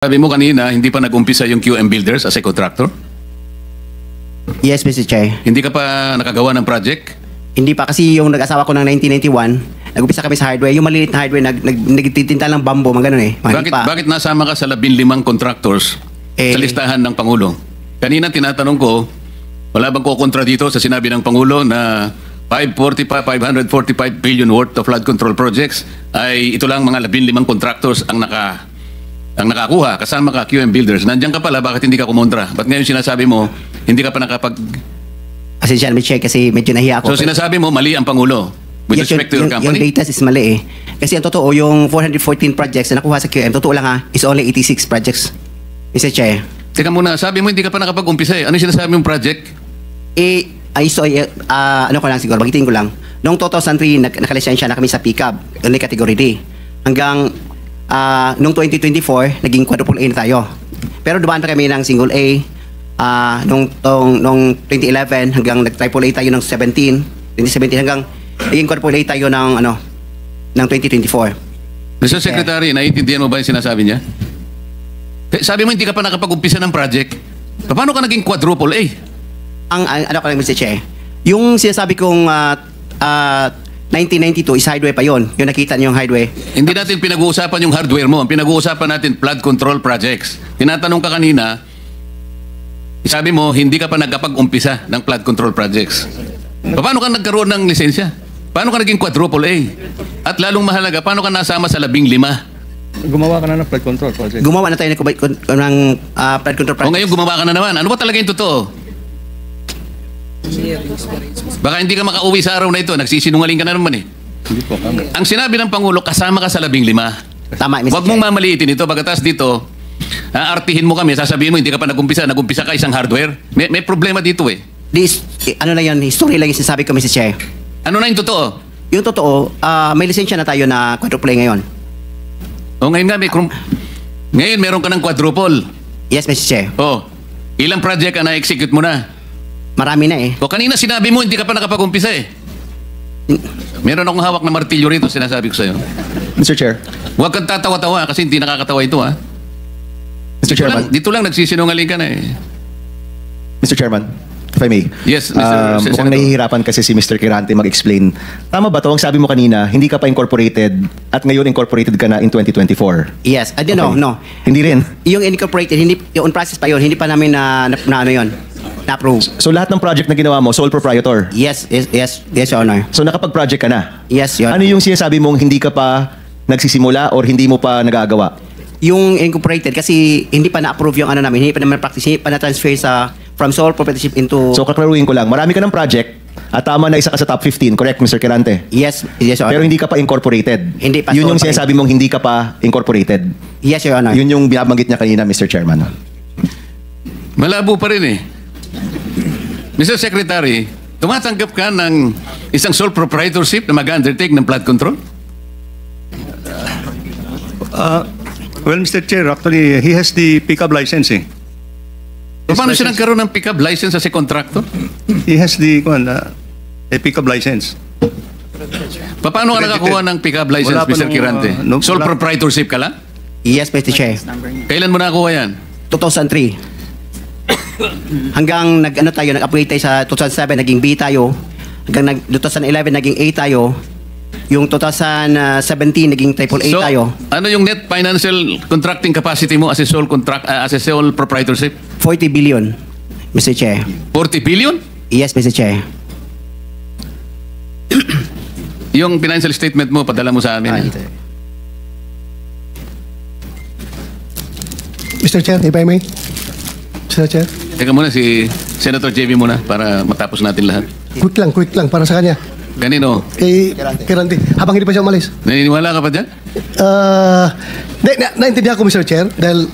Sabi mo kanina, hindi pa nag-umpisa yung QM Builders as a contractor? Yes, Mr. Chair. Hindi ka pa nakagawa ng project? Hindi pa kasi yung nag-asawa ko ng 1991, nag-umpisa kami sa hardware. Yung maliit na hardware, nagtitinta ng bambo, mga ganun eh. Bakit nasama ka sa 15 contractors sa listahan ng Pangulo? Kanina tinatanong ko, wala bang kukontra dito sa sinabi ng Pangulo na 545 billion worth of flood control projects ay ito lang mga 15 contractors ang nakakuha, kasama ka QM Builders. Nandiyan ka pala, bakit hindi ka kumontra? Ba't ngayon sinasabi mo, hindi ka pa nakapag... Pasensya na, Mr. Chair, kasi medyo nahiya ako. So sinasabi mo, mali ang Pangulo with respect to your company? Yung data is mali eh. Kasi ang totoo, yung 414 projects na nakuha sa QM, totoo lang ha, is only 86 projects, Mr. Chair. Teka muna, sabi mo hindi ka pa nakapag-umpisa eh. Ano yung sinasabi mong project? Ano ko lang siguro, bagitin ko lang. Noong 2003, nakalisensya na kami sa pickup, only category D. Hanggang noong 2024, naging quadruple A na tayo. Pero dumaan pa kami ng single A. Noong 2011, hanggang nag-triple A tayo ng 2017 hanggang naging quadruple A tayo ng 2024. Mr. Secretary, naiintindihan mo ba yung sinasabi niya? Sabi mo hindi ka pa nakapag-umpisa ng project. Paano ka naging quadruple A? Ano ko lang, Mr. Che, yung sinasabi kong 1992 is highway pa yon. Yung nakita niyo yung highway. Hindi natin pinag-uusapan yung hardware mo. Ang pinag-uusapan natin flood control projects. Tinatanong ka kanina, sabi mo hindi ka pa nagkapag-umpisa ng flood control projects. Paano ka nagkaroon ng lisensya? Paano ka naging quadruple A? At lalong mahalaga, paano ka nasama sa 15? Gumawa ka na ng flood control project. Gumawa na tayo ng flood control project. O ngayon gumawa ka na naman. Ano ba talaga yung totoo? Baka hindi ka makauwi sa araw na ito. Nagsisinungaling ka na naman eh. Hindi po kami. Ang sinabi ng Pangulo, kasama ka sa 15. Tama, Mr. Huwag mong mamaliitin ito. Pagkatas dito, aartihin mo kami. Sasabihin mo, hindi ka pa nag-umpisa. Nag-umpisa ka isang hardware. May problema dito eh. Ano na yan, history lang yung sinasabi ko, Mr. Chair. Ano na yung totoo? Yung totoo, may lisensya na tayo na quadruple A ngayon. O ngayon nga, ngayon meron ka ng quadruple. Yes, Mr. Chair. O, ilang project ka na-execute mo na? Marami na eh. O kanina sinabi mo, hindi ka pa nakapag-umpisa eh. Meron akong hawak na martilyo rito, sinasabi ko sa'yo. Mr. Chair. Huwag kang tatawa-tawa kasi hindi nakakatawa ito ha. Mr. Chairman. Dito lang nagsisinungaling ka na eh. Mr. Chairman, if I may. Yes, Mr. Mukhang Senator. nahihirapan kasi si Mr. Kirante mag-explain. Tama ba to? Ang sabi mo kanina, hindi ka pa incorporated at ngayon incorporated ka na in 2024. Yes. No. Hindi rin. Yung incorporated, yung on process pa yun, hindi pa namin na ano yun, na-approve. So lahat ng project na ginawa mo, sole proprietor. Yes, Your Honor. So nakapag-project ka na. Yes, Your Honor. Ano yung sinasabi mong hindi ka pa nagsisimula or hindi mo pa nagagawa? Yung incorporated, kasi hindi pa na-approve yung ano namin, hindi pa naman practice, hindi pa na-transfer from sole proprietorship into... So kaklaruhin ko lang, marami ka ng project at tama na isa ka sa top 15, correct, Mr. Kirante? Yes, Your Honor. Pero hindi ka pa incorporated. Hindi pa. Yun yung sole sinasabi mong hindi ka pa incorporated. Yes, Your Honor. Yun yung binabanggit niya kanina, Mr. Chairman. Malabo pa rin eh. Mr. Secretary, tumatanggap ka ng isang sole proprietorship na mag-undertake ng flood control? Well, Mr. Chair, actually, he has the pickup license eh. Paano siya nagkaroon ng pick-up license as a contractor? He has the a pickup license. Paano ka nakakuha ng pick-up license, Wala pa Mr. nung, Kirante? Sole wala. proprietorship ka lang? Yes, Mr. Chair. Kailan mo nakakuha yan? 2003. Hanggang nag-upgrade tayo sa 2007, naging B tayo. Hanggang 2011, naging A tayo. Yung 2017, naging triple A So, tayo. ano yung net financial contracting capacity mo as a sole proprietorship? 40 billion, Mr. Chair. 40 billion? Yes, Mr. Chair. Yung financial statement mo, padala mo sa amin. Mr. Chair, if I may. Mr. Chair. Teka muna, si Senator JV muna para matapos natin lahat. Quick lang para sa kanya. Ganino, Kay Randy. Habang hindi pa siya umalis. naniniwala ka pa dyan? Naintindihan ko, Mr. Chair, dahil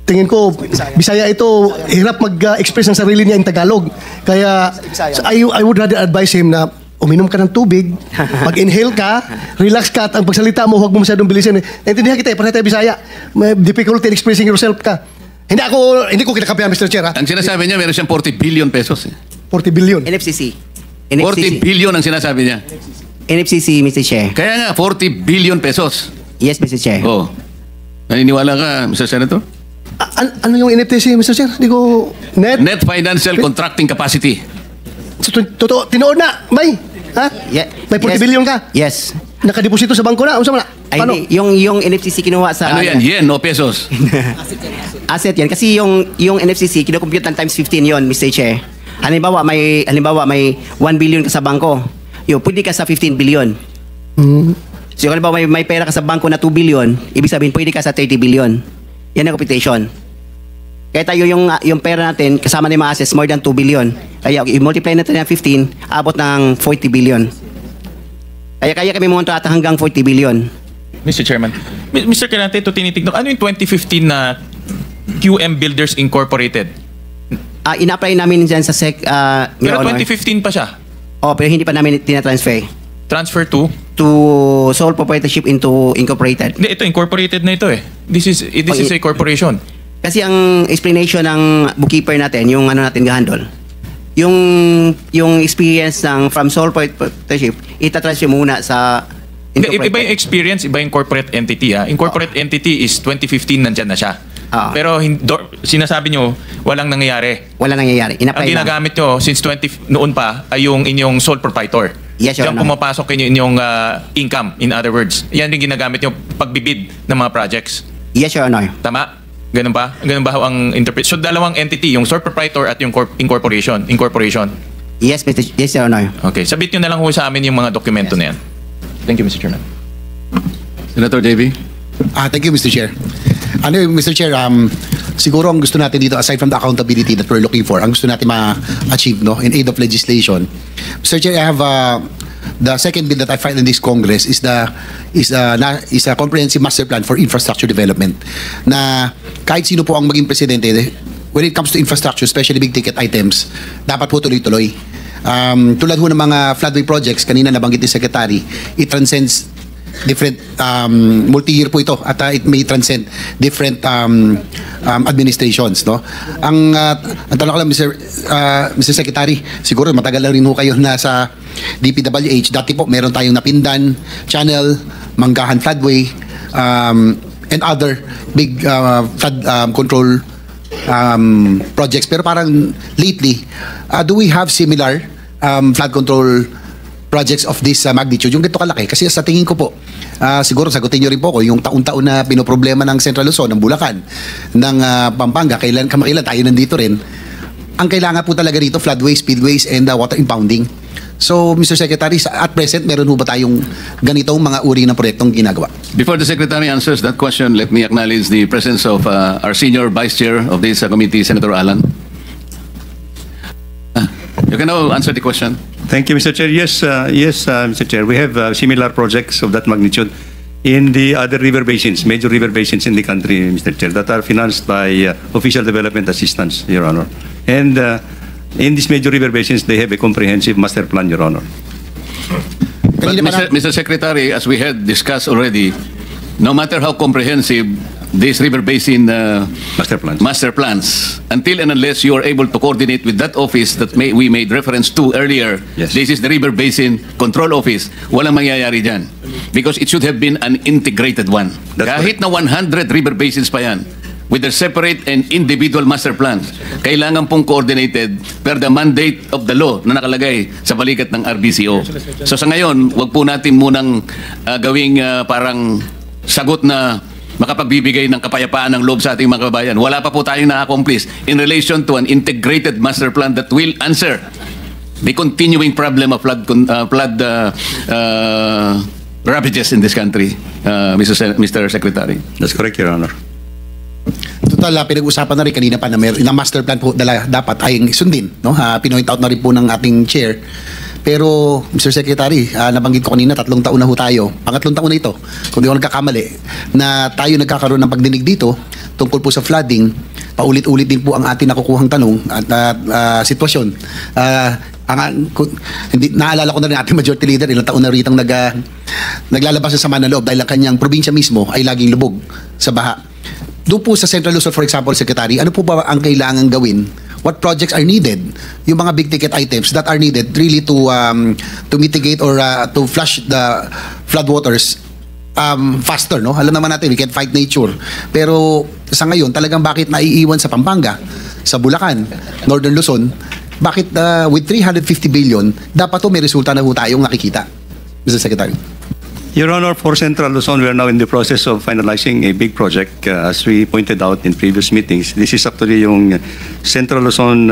tingin ko, Bisaya ito, hirap mag-express ng sarili niya in Tagalog. Kaya, I would rather advise him na uminom ka ng tubig, mag-inhale ka, relax ka, at ang pagsalita mo, huwag mo masyadong bilisin. Naintindihan kita, parang tayo Bisaya. May difficulty in expressing yourself ka. Hindi ko kinakapihan, Mr. Chair. Ang sinasabi niya, meron siyang 40 billion pesos. 40 billion. NFCC. 40 billion ang sinasabi niya. NFCC, Mr. Chair. Kaya nga, 40 billion pesos. Yes, Mr. Chair. Oh. Naniniwala ka, Mr. Senator? Ano yung NFTC, Mr. Chair? Di ko... Net Financial Contracting Capacity. Totoo, tinood na, may. Ha? May 40 billion ka? Yes. Nakadeposito sa bangko na? Unsa man na? Ay, Paano? hindi. Yung NFCC kinuha sa... Ano yan? Yen o pesos? Asset yan. Kasi yung NFCC, kinocompute ng times 15 yon, Mr. Chair. Halimbawa, may 1 billion ka sa bangko. Pwede ka sa 15 billion. So, halimbawa, may pera ka sa bangko na 2 billion, ibig sabihin, pwede ka sa 30 billion. Yan ang computation. Kaya tayo yung pera natin, kasama ng mga assets, more than 2 billion. Kaya i-multiply natin ng 15, abot ng 40 billion. Kaya kami monta at hanggang 40 billion. Mr. Chairman, Mr. Calante, ito tinitignan. Ano yung 2015 na QM Builders Incorporated? Ina-apply namin dyan sa SEC, Pero Your Honor. 2015 pa siya. Pero hindi pa namin tinatransfer Transfer to? to sole proprietorship into incorporated. Hindi, ito incorporated na ito eh. This is a corporation. Kasi ang explanation ng bookkeeper natin, yung ano natin gahandol, yung experience ng from sole proprietorship, itatransfer muna sa Hindi, iba yung incorporated. experience, iba yung corporate entity. Incorporate entity is 2015 nandyan na siya. Pero sinasabi nyo, walang nangyayari. Wala nangyayari. Ang Ina-apply lang. ginagamit nyo since noon pa ay yung inyong sole proprietor. Yes, Your Diyan Honor. pumapasok inyong income, in other words. Yan yung ginagamit nyo pagbibid ng mga projects. Yes, Your Honor. Tama? Ganun ba? Ganun ba ang interpret? So dalawang entity, yung sole proprietor at yung incorporation. Yes, Your Honor. Okay, sabit nyo na lang ho sa amin yung mga dokumento na yan. Thank you, Mr. Chairman. Senator JB? Thank you, Mr. Chair. Mr. Chair, siguro ang gusto natin dito, aside from the accountability that we're looking for, ang gusto natin ma-achieve in aid of legislation. Mr. Chair, I have the second bill that I filed in this Congress is a comprehensive master plan for infrastructure development. Na kahit sino po ang maging presidente, when it comes to infrastructure, especially big ticket items, dapat po tuloy-tuloy. Tulad ho ng mga floodway projects, kanina nabanggit ni Secretary, it transcends different multi-year po ito at it may transcend different administrations, no. Ang tanong ko lang, Mr. Secretary, siguro matagal na rin ho kayo nasa DPWH. Dati po meron tayong Napindan Channel, Manggahan Floodway, and other big flood control projects, pero parang lately do we have similar flood control projects of this magnitude, yung ganito kalaki? Kasi sa tingin ko po, siguro sagutin nyo rin po ko, yung taon-taon na pinoproblema ng Central Luzon, ng Bulacan, ng Pampanga, kailan tayo nandito rin. Ang kailangan po talaga rito, floodways, speedways, and water impounding. So, Mr. Secretary, at present, meron ho ba tayong ganitong mga uri ng proyektong ginagawa? Before the Secretary answers that question, let me acknowledge the presence of our senior Vice Chair of this committee, Senator Alan. You can now answer the question. Thank you, Mr. Chair. Yes, Mr. Chair. We have similar projects of that magnitude in the other river basins, major river basins in the country, Mr. Chair, that are financed by official development assistance, Your Honor. And in these major river basins, they have a comprehensive master plan, Your Honor. But Mr. Secretary, as we had discussed already, no matter how comprehensive these river basin master plans, until and unless you are able to coordinate with that office that we made reference to earlier, Yes. This is the River Basin Control Office, walang mangyayari dyan. Because it should have been an integrated one. That's Kahit na 100 river basins pa yan, with their separate and individual master plans, kailangan pong coordinated per the mandate of the law na nakalagay sa balikat ng RBCO. So sa ngayon, wag po natin munang gawing parang sagot na makapagbibigay ng kapayapaan ng loob sa ating mga kababayan. Wala pa po tayong na-accomplish in relation to an integrated master plan that will answer the continuing problem of flood ravages in this country, Mr. Secretary. That's correct, Your Honor. Total, pinag-usapan na rin kanina pa na master plan po dapat ay sundin, no? Pinoint out na rin po ng ating chair. Pero, Mr. Secretary, nabanggit ko kanina, 3 taon na ho tayo. Pangatlong taon na ito, kung di ako nagkakamali, na tayo nagkakaroon ng pagdinig dito tungkol po sa flooding. Paulit-ulit din po ang ating nakukuhang tanong at sitwasyon. Hindi, naalala ko na rin ating majority leader, ilang taon na ritang naglalabas ng sama ng loob dahil ang kanyang probinsya mismo ay laging lubog sa baha. Doon po sa Central Luzon, for example, Secretary, ano po ba ang kailangan gawin? What projects are needed? Yung mga big ticket items that are needed really to mitigate or to flush the floodwaters faster, no? Alam naman natin, we can fight nature. Pero sa ngayon, talagang bakit naiiwan sa Pampanga, sa Bulacan, Northern Luzon, bakit with 350 billion, dapat to may resulta na ho tayong nakikita, Mr. Secretary? Your Honor, for Central Luzon, we are now in the process of finalizing a big project. As we pointed out in previous meetings, this is actually yung Central Luzon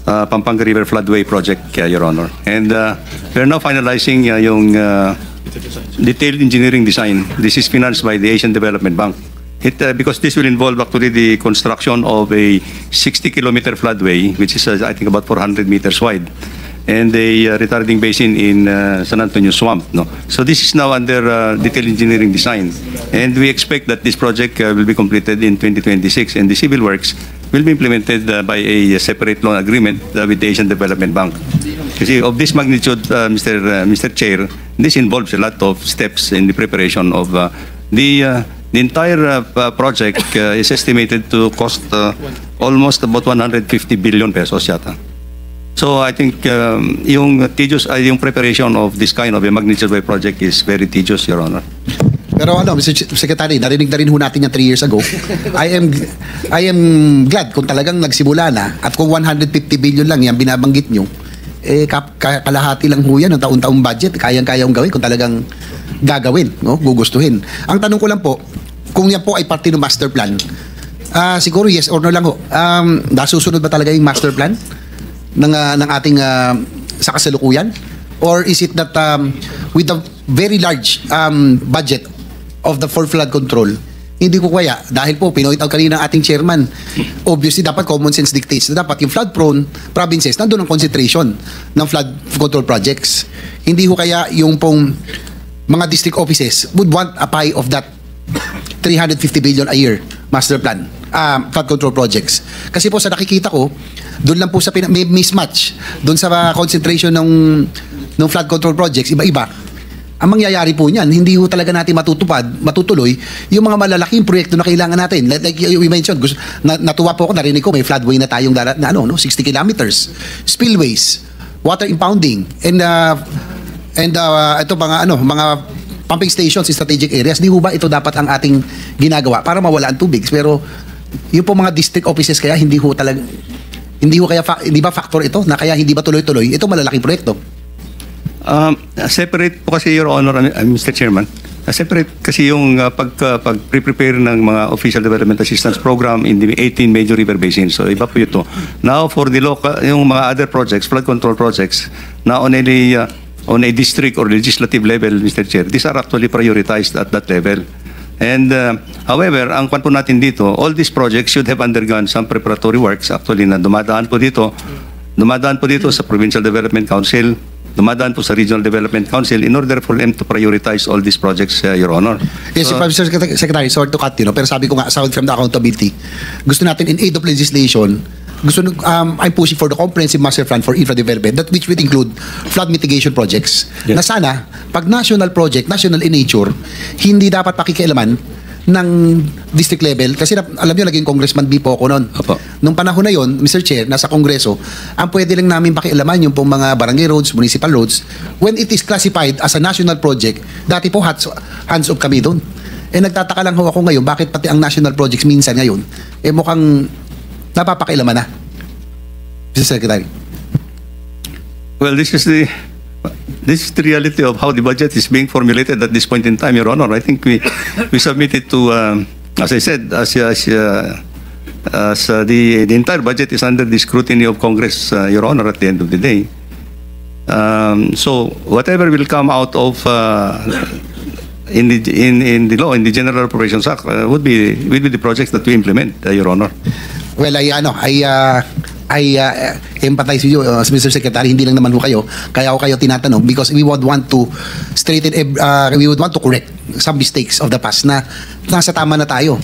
Pampanga River Floodway Project, Your Honor. And we are now finalizing yung detailed engineering design. This is financed by the Asian Development Bank. Because this will involve actually the construction of a 60-kilometer floodway, which is, I think, about 400 meters wide, and a retarding basin in San Antonio Swamp. No? So this is now under detailed engineering design. And we expect that this project will be completed in 2026, and the civil works will be implemented by a separate loan agreement with the Asian Development Bank. You see, of this magnitude, Mr. Chair, this involves a lot of steps in the preparation of the entire project is estimated to cost almost about 150 billion pesos yata. So I think yung preparation of this kind of a magnitude wave project is very tedious, Your Honor. Pero Mr. Secretary, narinig na rin ho natin yan 3 years ago. I am glad kung talagang nagsimula na at kung 150 billion lang yan binabanggit nyo, kalahati lang ho yan ng taon-taong budget, kayang-kayang gawin kung talagang gagawin, no? Gugustuhin. Ang tanong ko lang po, kung yan po ay parte ng master plan, siguro yes or no lang ho, nasusunod ba talaga yung master plan ng ating sa kasalukuyan? Or is it that with the very large budget of the for flood control, hindi ko kaya, dahil po pinoint out kanina ng ating chairman, obviously dapat common sense dictates na dapat yung flood prone provinces nandun ang concentration ng flood control projects. Hindi ko kaya yung pong mga district offices would want a pie of that 350 billion a year master plan flood control projects. Kasi po sa nakikita ko, doon lang po sa may mismatch doon sa concentration ng flood control projects, iba-iba. Ang mangyayari po niyan, hindi ho talaga natin matutuloy yung mga malalaking proyekto na kailangan natin. Like you mentioned, natuwa po ako, narinig ko, may floodway na tayong 60 kilometers, spillways, water impounding, and ito mga pumping stations in strategic areas. Di ho ba ito dapat ang ating ginagawa para mawala ang tubig? Pero yung po mga district offices kaya hindi ba factor ito na kaya hindi ba tuloy-tuloy ito malalaking proyekto? Separate po kasi, Your Honor, Mr. Chairman, separate kasi yung pag-prepare ng mga Official Development Assistance Program in the 18 major river basins. So iba po ito. Now for the local, yung mga other projects, flood control projects, na on a district or legislative level, Mr. Chair, these are actually prioritized at that level. And however, ang kwan po natin dito, all these projects should have undergone some preparatory works actually na dumadaan po dito sa Provincial Development Council, dumadaan po sa Regional Development Council in order for them to prioritize all these projects, Your Honor. Yes, Mr. Secretary, sorry to cut you, pero sabi ko nga, aside from the accountability, gusto natin in aid of legislation, I'm pushing for the comprehensive master plan for infra development, that which would include flood mitigation projects. Yes. Na sana, pag national project, national in nature, hindi dapat pakikialaman ng district level. Kasi alam nyo, naging congressman B po ako noon. Nung panahon na yon, Mr. Chair, nasa kongreso, ang pwede lang namin pakialaman yung pong mga barangay roads, municipal roads, when it is classified as a national project, dati po hands off kami doon. Nagtataka lang ho ako ngayon, bakit pati ang national projects minsan ngayon, mukhang napapakialaman na. Mr. Secretary. Well, this is the reality of how the budget is being formulated at this point in time, Your Honor. I think we submitted to, as I said, as the entire budget is under the scrutiny of Congress, Your Honor, at the end of the day. So whatever will come out of in the law, in the General Appropriations Act, would be the projects that we implement, Your Honor. Well, I empathize with you, Mr. Secretary. Hindi lang naman ho kayo. Kaya ako kayo tinatanong because we would want to correct some mistakes of the past na nasa tama na tayo.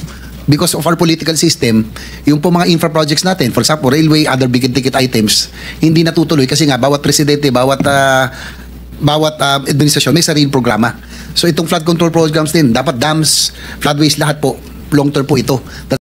Because of our political system, yung po mga infra projects natin, for example, railway, other big ticket items, hindi natutuloy kasi nga bawat presidente, bawat administrasyon may sariling programa. So itong flood control programs din, dapat dams, floodways, lahat po, long term po ito.